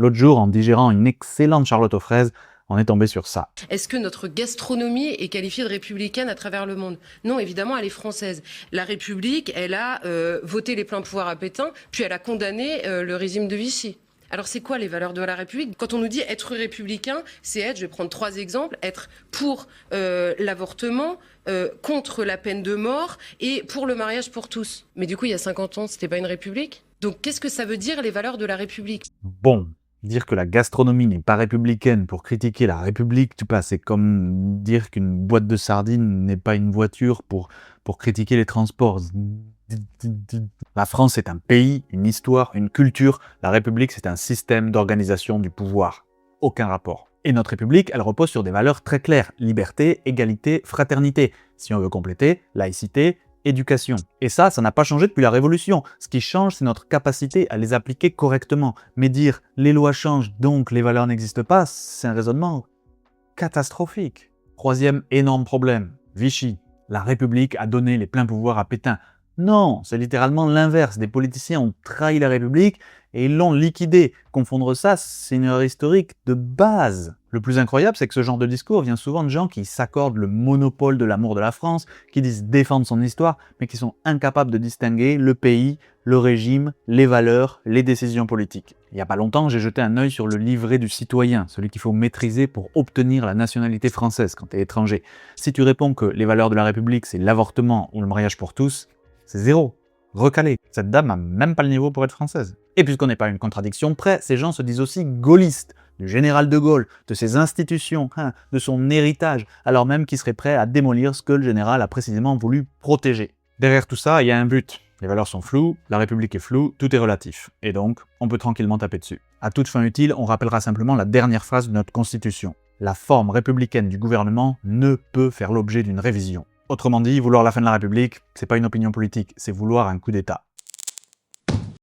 L'autre jour, en digérant une excellente charlotte aux fraises, on est tombé sur ça. Est-ce que notre gastronomie est qualifiée de républicaine à travers le monde? Non, évidemment, elle est française. La République, elle a voté les pleins pouvoirs à Pétain, puis elle a condamné le régime de Vichy. Alors c'est quoi les valeurs de la République? Quand on nous dit être républicain, c'est être, je vais prendre 3 exemples, être pour l'avortement, contre la peine de mort et pour le mariage pour tous. Mais du coup, il y a 50 ans, c'était pas une république? Donc qu'est-ce que ça veut dire les valeurs de la République? Bon, dire que la gastronomie n'est pas républicaine pour critiquer la République, tu vois, c'est comme dire qu'une boîte de sardines n'est pas une voiture pour critiquer les transports. La France est un pays, une histoire, une culture. La République, c'est un système d'organisation du pouvoir. Aucun rapport. Et notre République, elle repose sur des valeurs très claires. Liberté, égalité, fraternité. Si on veut compléter, laïcité, éducation. Et ça n'a pas changé depuis la Révolution. Ce qui change, c'est notre capacité à les appliquer correctement. Mais dire « les lois changent, donc les valeurs n'existent pas », c'est un raisonnement catastrophique. Troisième énorme problème, Vichy. La République a donné les pleins pouvoirs à Pétain. Non, c'est littéralement l'inverse. Des politiciens ont trahi la République et ils l'ont liquidée. Confondre ça, c'est une erreur historique de base. Le plus incroyable, c'est que ce genre de discours vient souvent de gens qui s'accordent le monopole de l'amour de la France, qui disent défendre son histoire, mais qui sont incapables de distinguer le pays, le régime, les valeurs, les décisions politiques. Il n'y a pas longtemps, j'ai jeté un œil sur le livret du citoyen, celui qu'il faut maîtriser pour obtenir la nationalité française quand tu es étranger. Si tu réponds que les valeurs de la République, c'est l'avortement ou le mariage pour tous, c'est zéro. Recalé. Cette dame a même pas le niveau pour être française. Et puisqu'on n'est pas à une contradiction près, ces gens se disent aussi gaullistes, du général de Gaulle, de ses institutions, de son héritage, alors même qu'ils seraient prêts à démolir ce que le général a précisément voulu protéger. Derrière tout ça, il y a un but. Les valeurs sont floues, la République est floue, tout est relatif. Et donc, on peut tranquillement taper dessus. À toute fin utile, on rappellera simplement la dernière phrase de notre Constitution. La forme républicaine du gouvernement ne peut faire l'objet d'une révision. Autrement dit, vouloir la fin de la République, c'est pas une opinion politique, c'est vouloir un coup d'État.